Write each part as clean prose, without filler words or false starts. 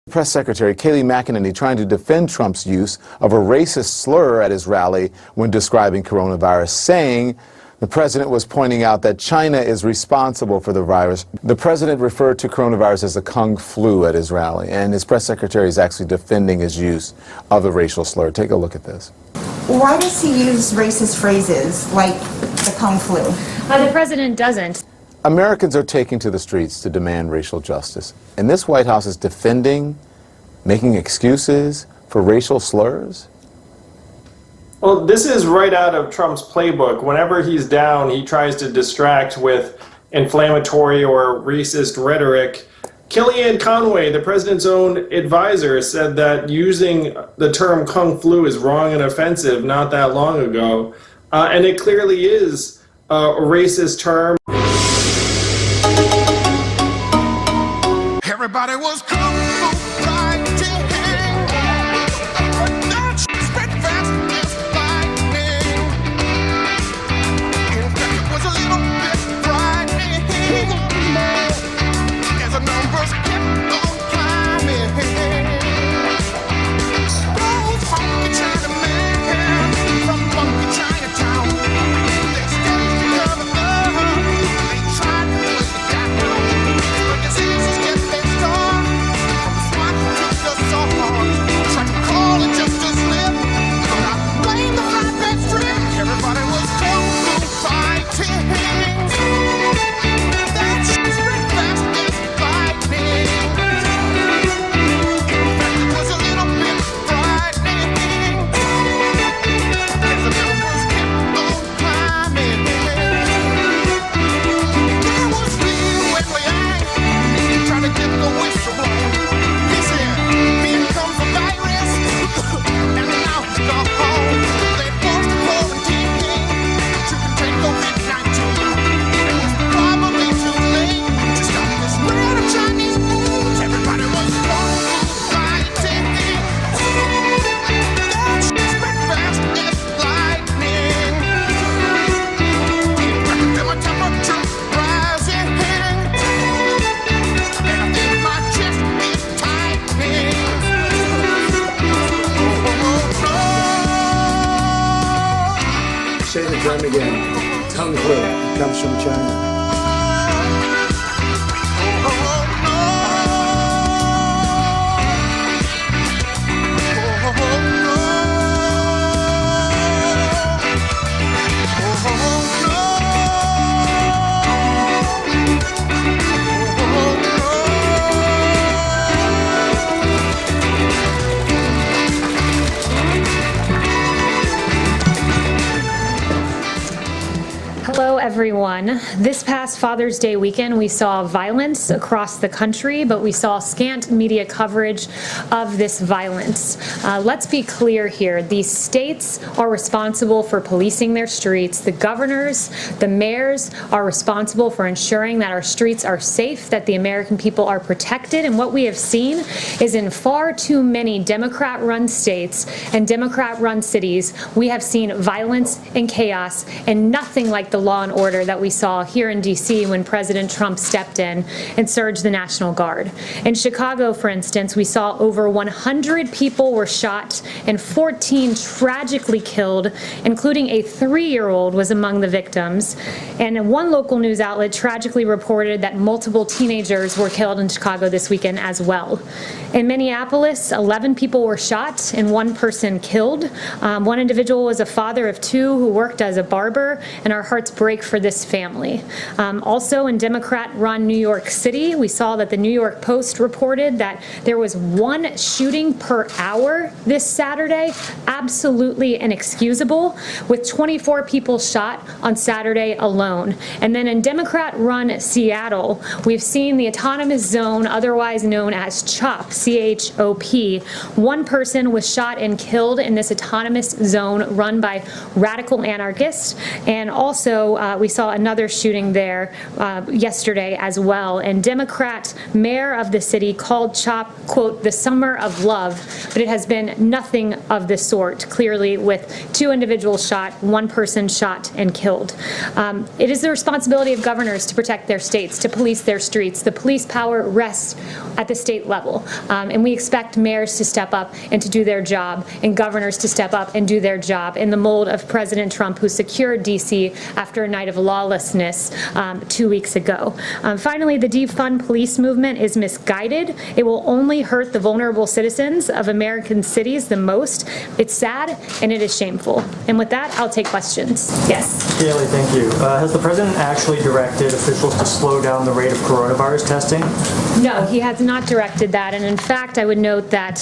Press Secretary Kayleigh trying to defend Trump's use of a racist slur at his rally when describing coronavirus, saying the president was pointing out that China is responsible for the virus. The president referred to coronavirus as a kung flu at his rally, and his press secretary is actually defending his use of the racial slur. Take a look at this. Why does he use racist phrases like the kung flu? The president doesn't. Americans are taking to the streets to demand racial justice, and this White House is defending, making excuses for racial slurs? Well, this is right out of Trump's playbook. Whenever he's down, he tries to distract with inflammatory or racist rhetoric. Kellyanne Conway, the president's own advisor, said that using the term kung flu is wrong and offensive not that long ago. And it clearly is a racist term. Everybody was kung fu fighting. That shit spread fast as lightning. In fact, it was a little bit frightening as the numbers kept on climbing. Those funky Chinamen from funky Chinatown, they stayed together. They tried to play the down. The diseases get their start from the swamp to the salt. Tried to call it just a slip, but I blame the flatbed strip. Everybody was kung fu fighting. That shit spread fast as lightning. In fact, it was a little bit frightening as the numbers kept on climbing. There was Lil Wayne, try to get the whistle blown. He said, here comes the virus, and now it's gone home. They forced quarantine to contain COVID-19. It was probably too late to stop the spread of Chinese foods. Everybody was kung fu fighting. That shit spread fast as lightning. In fact, I feel my temperature rising. And I think my chest is tightening. Oh, Say the term again. Kung flu comes from China. Hello, everyone. This past Father's Day weekend, we saw violence across the country, but we saw scant media coverage of this violence. Let's be clear here. These states are responsible for policing their streets. The governors, the mayors are responsible for ensuring that our streets are safe, that the American people are protected. And what we have seen is in far too many Democrat-run states and Democrat-run cities, we have seen violence and chaos and nothing like the law and order that we saw here in D.C. when President Trump stepped in and surged the National Guard. In Chicago, for instance, we saw over 100 people were shot and 14 tragically killed, including a 3-year-old was among the victims. And one local news outlet tragically reported that multiple teenagers were killed in Chicago this weekend as well. In Minneapolis, 11 people were shot and 1 person killed. One individual was a father of 2 who worked as a barber, and our hearts break for this family. Also in Democrat-run New York City, we saw that the New York Post reported that there was 1 shooting per hour this Saturday, absolutely inexcusable, with 24 people shot on Saturday alone. And then in Democrat-run Seattle, we've seen the autonomous zone, otherwise known as CHOP, C-H-O-P. 1 person was shot and killed in this autonomous zone run by radical anarchists, and also we saw another shooting there yesterday as well. And Democrat mayor of the city called CHOP, quote, the summer of love, but it has been nothing of the sort, clearly, with 2 individuals shot, 1 person shot and killed. It is the responsibility of governors to protect their states, to police their streets. The police power rests at the state level, and we expect mayors to step up and to do their job, and governors to step up and do their job in the mold of President Trump, who secured D.C. after a night of lawlessness 2 weeks ago. Finally, the defund police movement is misguided. It will only hurt the vulnerable citizens of American cities the most. It's sad and it is shameful. And with that, I'll take questions. Yes. Kayleigh, thank you. Has the president actually directed officials to slow down the rate of coronavirus testing? No, he has not directed that. And in fact, I would note that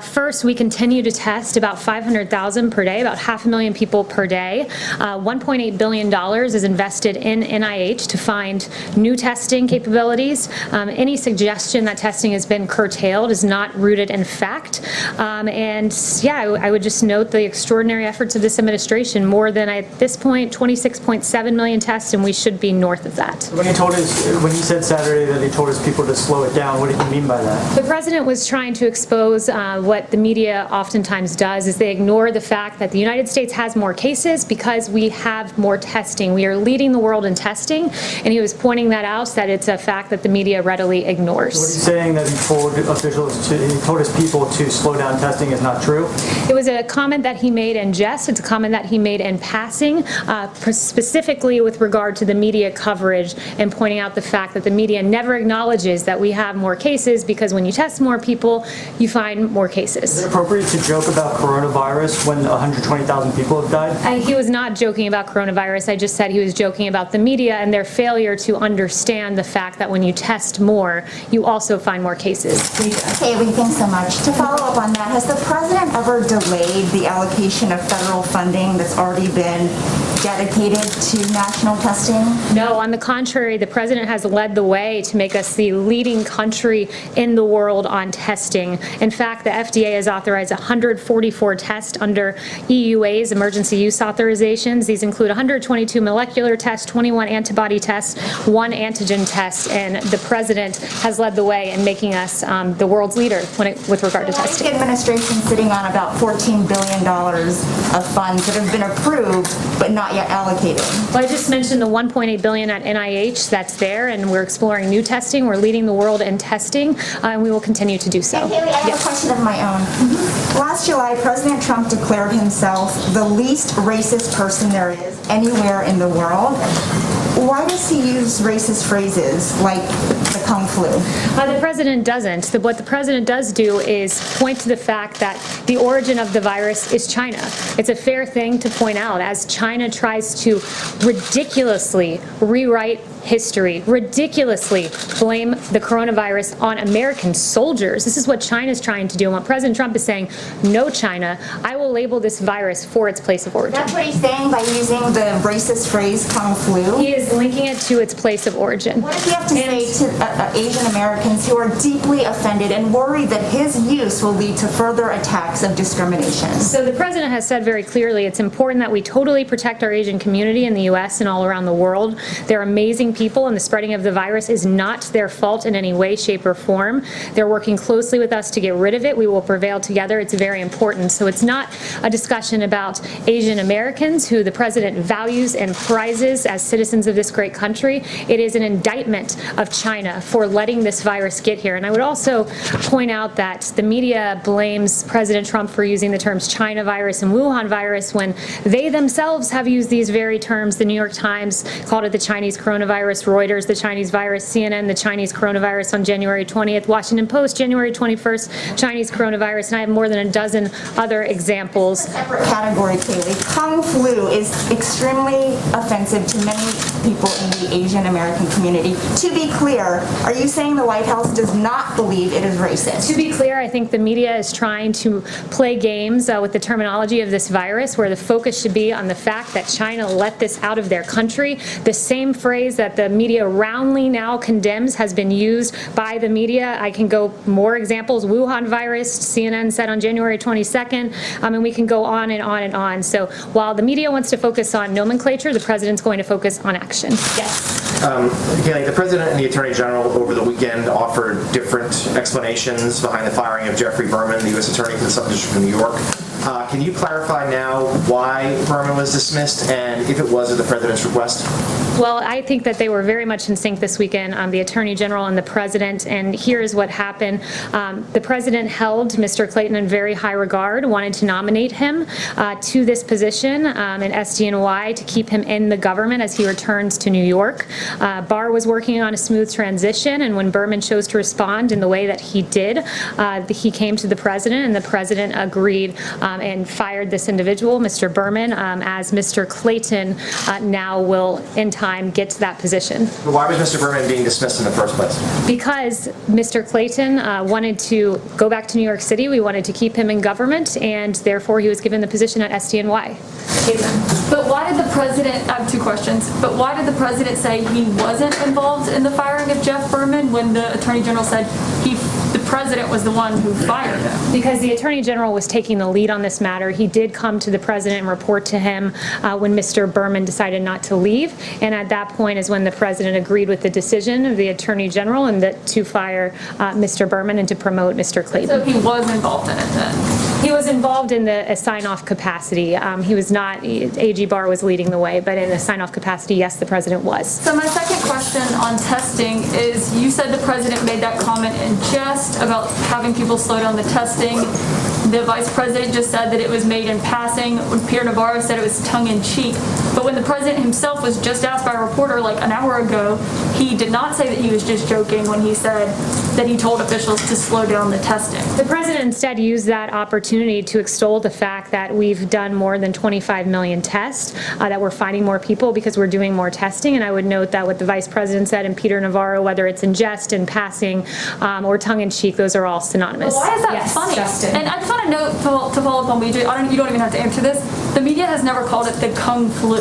first, we continue to test about 500,000 per day, about 500,000 people per day. $1.8 billion is invested in NIH to find new testing capabilities. Any suggestion that testing has been curtailed is not rooted in fact. And yeah, I would just note the extraordinary efforts of this administration. More than, at this point, 26.7 million tests, and we should be north of that. When he said Saturday that he told his people to slow it down, what did he mean by that? The president was trying to expose what the media oftentimes does, is they ignore the fact that the United States has more cases because we have more testing. We are leading the world in testing, and he was pointing that out, that it's a fact that the media readily ignores. So what he's saying that he told his people to slow down testing is not true? It was a comment that he made in jest. It's a comment that he made in passing, specifically with regard to the media coverage, and pointing out the fact that the media never acknowledges that we have more cases, because when you test more people, you find more cases. Is it appropriate to joke about coronavirus when 120,000 people have died? He was not joking about coronavirus. I just said he was joking about the media and their failure to understand the fact that when you test more, you also find more cases. Kayleigh, thanks so much. To follow up on that, has the president ever delayed the allocation of federal funding that's already been dedicated to national testing? No, on the contrary, the president has led the way to make us the leading country in the world on testing. In fact, the FDA has authorized 144 tests under EUA's emergency use authorizations. These include 122 molecular tests, 21 antibody tests, 1 antigen test, and the president has led the way in making us the world's leader with regard to testing. The administration sitting on about $14 billion of funds that have been approved but not yet allocated. Well, I just mentioned the $1.8 billion at NIH that's there, and we're exploring new testing. We're leading the world in testing, and we will continue to do so. Kayleigh, I have a question of my own. Last July, President Trump declared himself the least racist person there is anywhere in the world. Why does he use racist phrases like the Kung flu? The president doesn't. What the president does do is point to the fact that the origin of the virus is China. It's a fair thing to point out, as China tries to ridiculously rewrite history, ridiculously blame the coronavirus on American soldiers. This is what China's trying to do. And what President Trump is saying, no, China, I will label this virus for its place of origin. That's what he's saying by using the racist phrase Kung flu? He is linking it to its place of origin. What does he have to say to Asian Americans who are deeply offended and worried that his use will lead to further attacks of discrimination? So the president has said very clearly it's important that we totally protect our Asian community in the U.S. and all around the world. They're amazing people, and the spreading of the virus is not their fault in any way, shape, or form. They're working closely with us to get rid of it. We will prevail together. It's very important. So it's not a discussion about Asian Americans, who the president values and prizes as citizens of this great country. It is an indictment of China for letting this virus get here. And I would also point out that the media blames President Trump for using the terms China virus and Wuhan virus when they themselves have used these very terms. The New York Times called it the Chinese coronavirus, Reuters the Chinese virus, CNN the Chinese coronavirus on January 20th, Washington Post January 21st, Chinese coronavirus, and I have more than a dozen other examples. Separate category, Kayleigh. Kung flu is extremely offensive to many people in the Asian American community. To be clear, are you saying the White House does not believe it is racist? To be clear, I think the media is trying to play games with the terminology of this virus, where the focus should be on the fact that China let this out of their country. The same phrase that that the media roundly now condemns has been used by the media. I can go more examples. Wuhan virus, CNN said on January 22nd, and we can go on and on and on. So while the media wants to focus on nomenclature, the president's going to focus on action. Yes. Kayleigh, the President and the Attorney General over the weekend offered different explanations behind the firing of Jeffrey Berman, the U.S. Attorney for the Southern District of New York. Can you clarify now why Berman was dismissed and if it was at the President's request? Well, I think that they were very much in sync this weekend, the Attorney General and the President, and here's what happened. The President held Mr. Clayton in very high regard, wanted to nominate him to this position in SDNY to keep him in the government as he returns to New York. Barr was working on a smooth transition, and when Berman chose to respond in the way that he did, he came to the President, and the President agreed and fired this individual, Mr. Berman, as Mr. Clayton now will, in time, get to that position. But why was Mr. Berman being dismissed in the first place? Because Mr. Clayton wanted to go back to New York City. We wanted to keep him in government, and therefore he was given the position at SDNY. But why did the President, I have two questions, but why did the President say he wasn't involved in the firing of Jeff Berman when the Attorney General said the President was the one who fired him? Because the Attorney General was taking the lead on this matter. He did come to the President and report to him when Mr. Berman decided not to leave, and at that point is when the President agreed with the decision of the Attorney General and to fire Mr. Berman and to promote Mr. Clayton. So he was involved in it then? He was involved in a sign-off capacity. He was not, AG Barr was leading the way, but in a sign-off capacity, yes, the President was. So my second question on testing is, you said the President made that comment in jest about having people slow down the testing. The Vice President just said that it was made in passing. When Pierre Navarro said it was tongue-in-cheek. But when the President himself was just asked by a reporter like an hour ago, he did not say that he was just joking when he said that he told officials to slow down the testing. The President instead used that opportunity to extol the fact that we've done more than 25 million tests, that we're finding more people because we're doing more testing. And I would note that what the Vice President said and Peter Navarro, whether it's in jest, in passing, or tongue-in-cheek, those are all synonymous. But why is that funny? Justin. And I just want to note, to follow up on BJ, you don't even have to answer this. The media has never called it the Kung flu.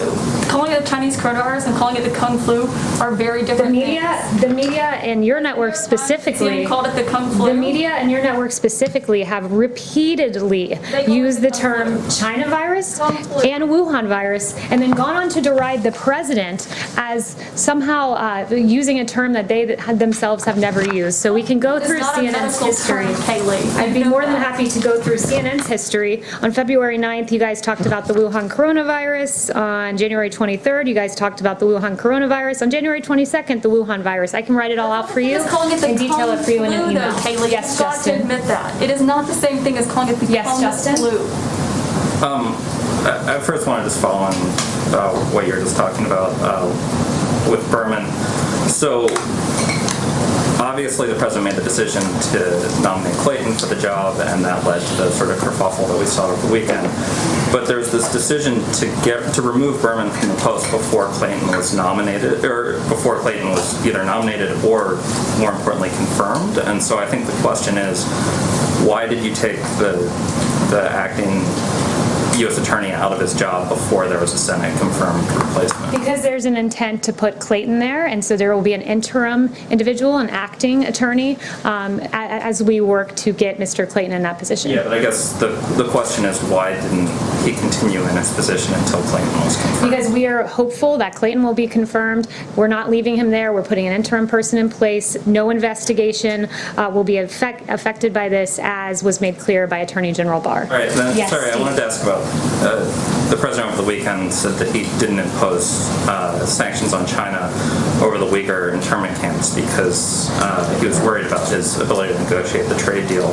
Calling it the Chinese coronavirus and calling it the Kung flu are very different things. The media and your network specifically called it the Kung flu. The media and your network specifically have repeatedly used the term China virus and Wuhan virus, and then gone on to deride the President as somehow using a term that they themselves have never used. So we can go through CNN's history. I'd be more than happy to go through CNN's history. On February 9th, you guys talked about the Wuhan coronavirus. On January 23rd, you guys talked about the Wuhan coronavirus. On January 22nd, the Wuhan virus. I can write it all out for you and detail it for you in an email. Kayleigh, Yes, you've got Justin. to admit that. It is not the same thing as calling it the Kung Justin. flu. I first want to just follow on what you were just talking about with Berman. So obviously the President made the decision to nominate Clayton for the job, and that led to the sort of kerfuffle that we saw over the weekend. But there's this decision to remove Berman from the post before Clayton was nominated, or before Clayton was either nominated or, more importantly, confirmed. And so I think the question is, why did you take the acting U.S. Attorney out of his job before there was a Senate-confirmed replacement? Because there's an intent to put Clayton there, and so there will be an interim individual, an acting attorney, as we work to get Mr. Clayton in that position. Yeah, but I guess the question is, why didn't he continue in his position until Clayton was confirmed? Because we are hopeful that Clayton will be confirmed. We're not leaving him there. We're putting an interim person in place. No investigation will be affected by this, as was made clear by Attorney General Barr. All right, then, Yes, sorry, Steve. I wanted to ask about, the President over the weekend said that he didn't impose sanctions on China over the Uyghur internment camps because he was worried about his ability to negotiate the trade deal.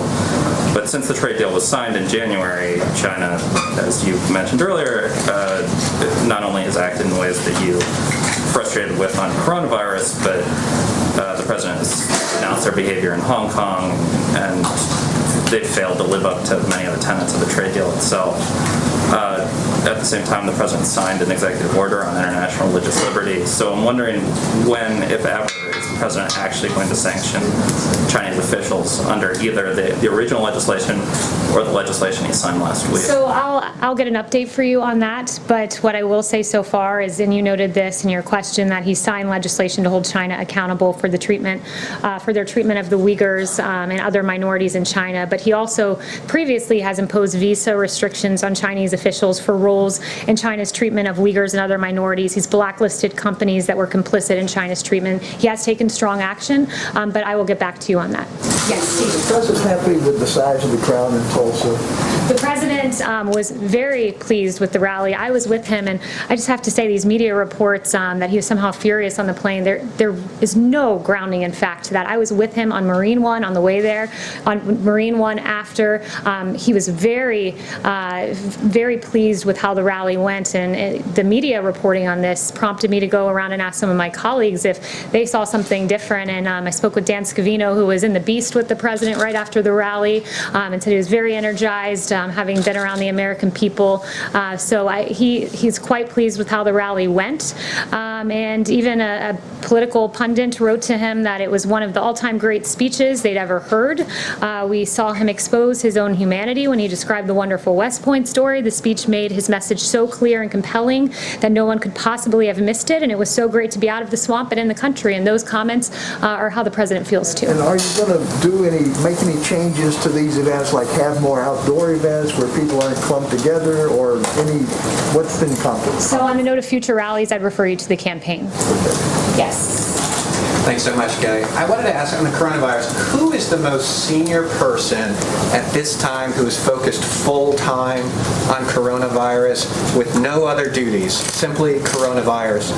But since the trade deal was signed in January, China, as you mentioned earlier, not only has acted in ways that you frustrated with on coronavirus, but the President has announced their behavior in Hong Kong, and they've failed to live up to many of the tenets of the trade deal itself. At the same time, the President signed an executive order on international religious liberty. So I'm wondering when, if ever, is the President actually going to sanction Chinese Chinese officials under either the original legislation or the legislation he signed last week. So I'll get an update for you on that, but what I will say so far is, and you noted this in your question, that he signed legislation to hold China accountable for the treatment, for their treatment of the Uyghurs and other minorities in China. But he also previously has imposed visa restrictions on Chinese officials for roles in China's treatment of Uyghurs and other minorities. He's blacklisted companies that were complicit in China's treatment. He has taken strong action, but I will get back to you on that. Yes, Steve. Is the president happy with the size of the crowd in Tulsa? The president was very pleased with the rally. I was with him, and I just have to say, these media reports that he was somehow furious on the plane, there is no grounding in fact to that. I was with him on Marine One on the way there, on Marine One after. He was very pleased with how the rally went, and the media reporting on this prompted me to go around and ask some of my colleagues if they saw something different. And I spoke with Dan Scavino, who was in the Beast with the president right after the rally, and said he was very energized, having been around the American people. So he's quite pleased with how the rally went. And even a political pundit wrote to him that it was one of the all-time great speeches they'd ever heard. We saw him expose his own humanity when he described the wonderful West Point story. The speech made his message so clear and compelling that no one could possibly have missed it, and it was so great to be out of the swamp and in the country, and those comments are how the president feels too. And are you going to make any changes to these events, like have more outdoor events where people aren't clumped together, or what's been contemplated? So on the note of future rallies, I'd refer you to the campaign. Yes. Thanks so much, Kayleigh. I wanted to ask on the coronavirus, who is the most senior person at this time who is focused full-time on coronavirus with no other duties, simply coronavirus?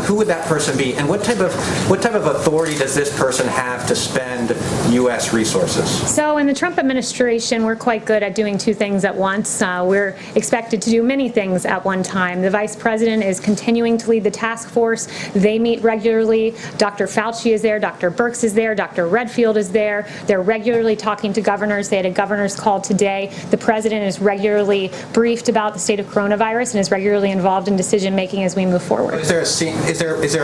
Who would that person be, and what type of authority does this person have to spend U.S. resources? So in the Trump administration, we're quite good at doing two things at once. We're expected to do many things at one time. The vice president is continuing to lead the task force. They meet regularly. Dr. Fauci is there, Dr. Birx is there, Dr. Redfield is there. They're regularly talking to governors. They had a governor's call today. The president is regularly briefed about the state of coronavirus and is regularly involved in decision making as we move forward. Is there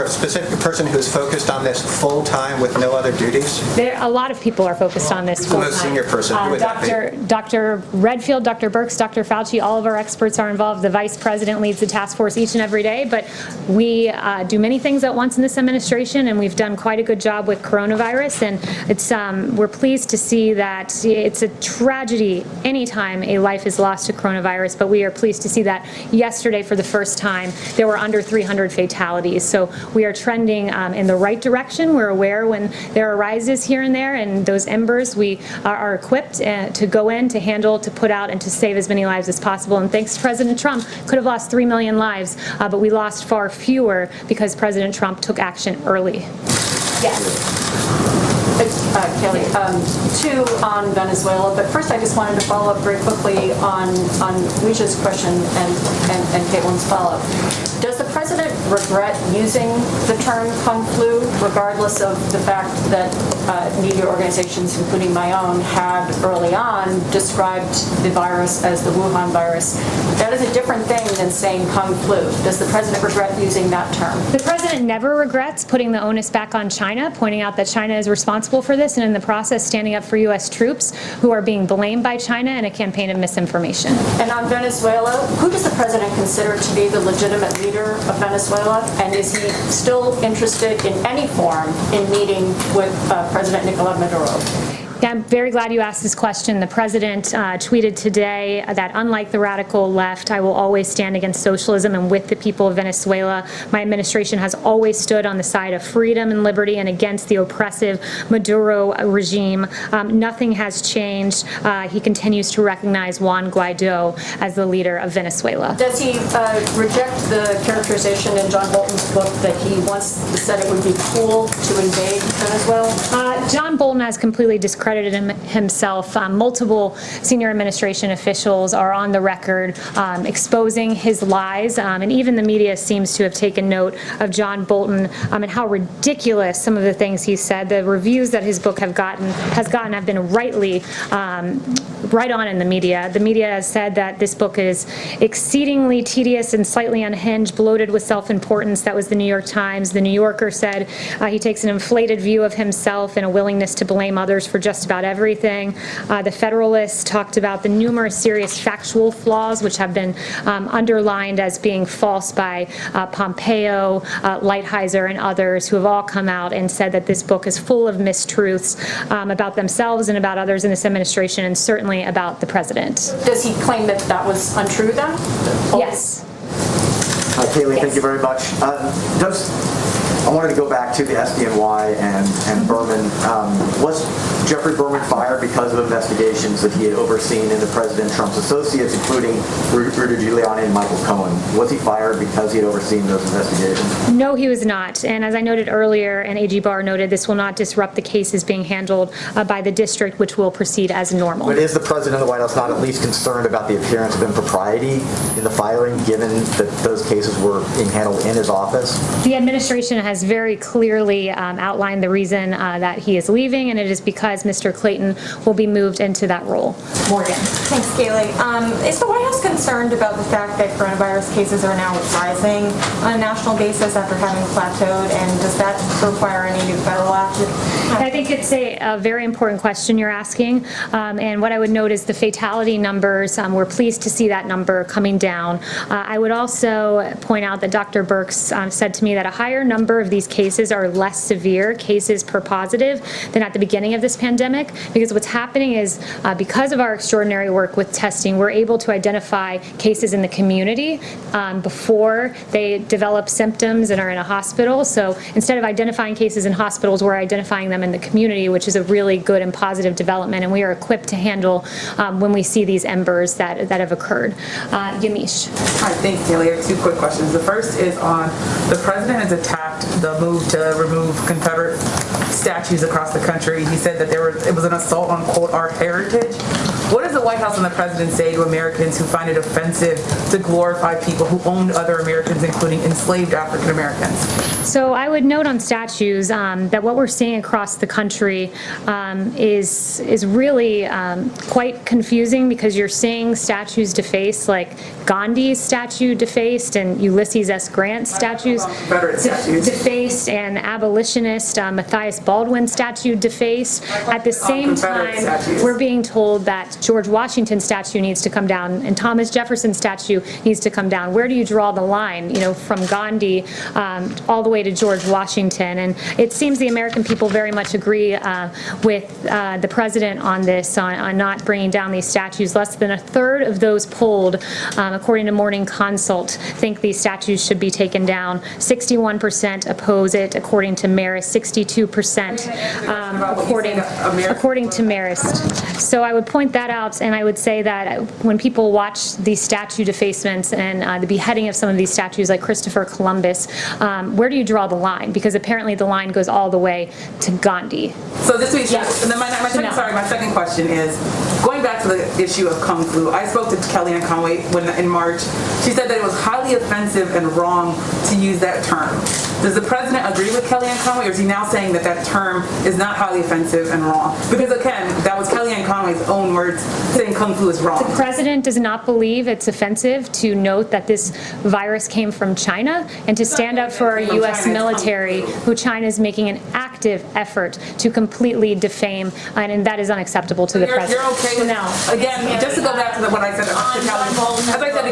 a specific person who's focused on this full time with no other duties? A lot of people are focused on this full time. The most senior person, who would that be? Dr. Redfield, Dr. Birx, Dr. Fauci, all of our experts are involved. The vice president leads the task force each and every day, but we do many things at once in this administration, and we've done quite a good job with coronavirus, and it's we're pleased to see that it's a tragedy anytime a life is lost to coronavirus, but we are pleased to see that yesterday for the first time there were under 300 fatalities. So we are trending in the right direction. We're aware when there arises here and there, and those embers, we are equipped to go in, to handle, to put out, and to save as many lives as possible. And thanks to President Trump, could have lost 3 million lives, but we lost far fewer because President Trump took action early. Yes. Kayleigh, two on Venezuela, but first I just wanted to follow up very quickly on Lucia's question and Caitlin's follow-up. Does the president regret using the term Kung Flu, regardless of the fact that media organizations, including my own, had early on described the virus as the Wuhan virus? That is a different thing than saying Kung Flu. Does the president regret using that term? The president never regrets putting the onus back on China, pointing out that China is responsible for this, and in the process standing up for U.S. troops who are being blamed by China in a campaign of misinformation. And on Venezuela, who does the president consider to be the legitimate leader of Venezuela? And is he still interested in any form in meeting with President Nicolás Maduro? Yeah, I'm very glad you asked this question. The president tweeted today that unlike the radical left, I will always stand against socialism and with the people of Venezuela. My administration has always stood on the side of freedom and liberty and against the oppressive Maduro regime. Nothing has changed. He continues to recognize Juan Guaido as the leader of Venezuela. Does he reject the characterization in John Bolton's book that he once said it would be cool to invade Venezuela? John Bolton has completely discredited discredited himself. Multiple senior administration officials are on the record exposing his lies, and even the media seems to have taken note of John Bolton and how ridiculous some of the things he said. The reviews that his book has gotten have been rightly right on in the media. The media has said that this book is exceedingly tedious and slightly unhinged, bloated with self-importance. That was the New York Times. The New Yorker said he takes an inflated view of himself and a willingness to blame others for just about everything. The Federalist talked about the numerous serious factual flaws which have been underlined as being false by Pompeo, Lighthizer, and others who have all come out and said that this book is full of mistruths about themselves and about others in this administration, and certainly about the president. Does he claim that that was untrue then? Yes. Kayleigh, thank you very much. I wanted to go back to the SDNY and Berman. Was Jeffrey Berman fired because of investigations that he had overseen into President Trump's associates, including Rudy Giuliani and Michael Cohen? Was he fired because he had overseen those investigations? No, he was not. And as I noted earlier, and AG Barr noted, this will not disrupt the cases being handled by the district, which will proceed as normal. But is the president of the White House not at least concerned about the appearance of impropriety in the firing, given that those cases were being handled in his office? The administration has very clearly outlined the reason that he is leaving, and it is because Mr. Clayton will be moved into that role. Morgan. Thanks, Kayleigh. Is the White House concerned about the fact that coronavirus cases are now rising on a national basis after having plateaued, and does that require any new federal action? I think it's a very important question you're asking, and what I would note is the fatality numbers. We're pleased to see that number coming down. I would also point out that Dr. Birx said to me that a higher number of these cases are less severe cases per positive than at the beginning of this pandemic, because what's happening is because of our extraordinary work with testing, we're able to identify cases in the community before they develop symptoms and are in a hospital. So instead of identifying cases in hospitals, we're identifying them in the community, which is a really good and positive development, and we are equipped to handle when we see these embers that have occurred. Yamish. Hi, thanks, Kayleigh. I have two quick questions. The first is on the president has attacked the move to remove Confederate statues across the country. He said that it was an assault on, quote, our heritage. What does the White House and the president say to Americans who find it offensive to glorify people who owned other Americans, including enslaved African Americans? So I would note on statues that what we're seeing across the country is really quite confusing, because you're seeing statues defaced, like Gandhi's statue defaced and Ulysses S. Grant's statues defaced, and abolitionist Matthias Baldwin's statue defaced. At the same time, we're being told that George Washington's statue needs to come down and Thomas Jefferson's statue needs to come down. Where do you draw the line, from Gandhi all the way to George Washington? And it seems the American people very much agree with the president on this, on not bringing down these statues. Less than a third of those polled, according to Morning Consult, think these statues should be taken down. 61% oppose it, according to Marist. 62% according to Marist. So I would point that out, and I would say that when people watch these statue defacements and the beheading of some of these statues like Christopher Columbus, where do you draw the line? Because apparently the line goes all the way to Gandhi. So this week, and then my second question is, going back to the issue of Kung Flu, I spoke to Kellyanne Conway in March. She said that it was highly offensive and wrong to use that term. Does the president agree with Kellyanne Conway, or is he now saying that that term is not highly offensive and wrong? Because again, that was Kellyanne Conway's own words saying Kung Flu is wrong. The president does not believe it's offensive to note that this virus came from China, and to stand up for our U.S. military, who China is making an active effort to completely defame, and that is unacceptable to the president. You're okay with that? Again, just to go back to what I said to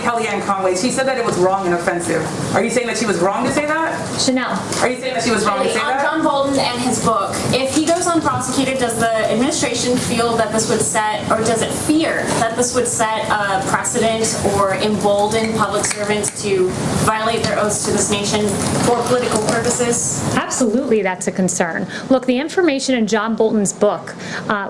Kellyanne Conway, she said that it was wrong and offensive. Are you saying that she was wrong to say that? Chanel. Are you saying that she was wrong to say that? On John Bolton and his book, if he goes unprosecuted, does the administration feel that this would set, or does it fear that this would set a precedent or embolden public servants to violate their oaths to this nation for political purposes? Absolutely, that's a concern. concern. Look, the information in John Bolton's book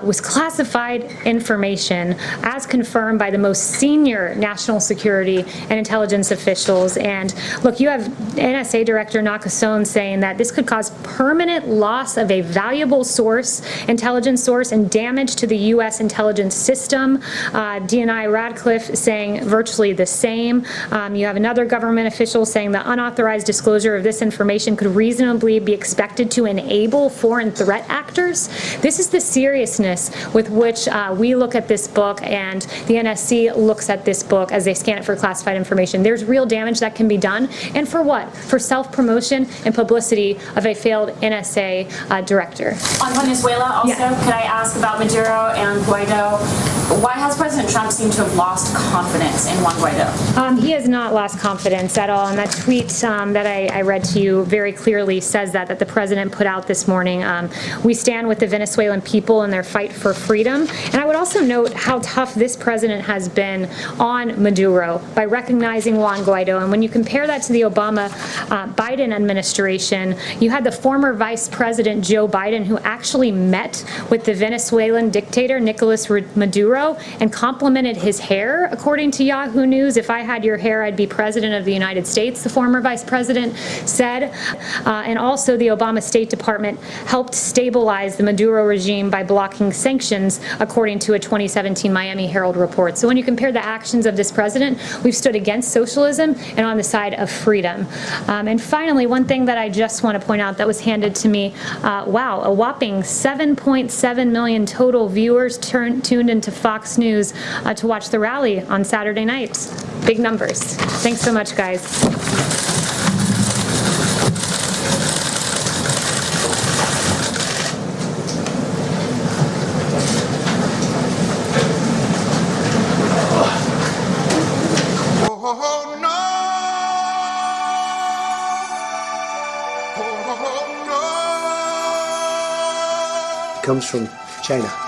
was classified information as confirmed by the most senior national security and intelligence officials. And look, you have NSA Director Nakasone saying that this could cause permanent loss of a valuable source, intelligence source, and damage to the U.S. intelligence system. DNI Radcliffe saying virtually the same. You have another government official saying the unauthorized disclosure of this information could reasonably be expected to enable foreign threat actors. This is the seriousness with which we look at this book, and the NSC looks at this book as they scan it for classified information. There's real damage that can be done, and for what? For self-promotion and publicity of a failed NSA director. On Venezuela also, could I ask about Maduro and Guaido? Why has President Trump seemed to have lost confidence in Juan Guaido? He has not lost confidence at all, and that tweet that I read to you very clearly says that the president put out this morning. We stand with the Venezuelan people in their fight for freedom. And I would also note how tough this president has been on Maduro by recognizing Juan Guaido. And when you compare that to the Obama-Biden administration, you had the former Vice President Joe Biden, who actually met with the Venezuelan dictator Nicolas Maduro and complimented his hair, according to Yahoo News. If I had your hair, I'd be president of the United States, the former vice president said. And also the Obama State Department helped stabilize the Maduro regime by blocking sanctions, according to a 2017 Miami Herald report. So when you compare the actions of this president, we've stood against socialism and on the side of freedom. And finally, one thing that I just want to point out that was handed to me, wow, a whopping 7.7 million total viewers tuned into Fox News to watch the rally on Saturday night. Big numbers. Thanks so much, guys. Comes from China.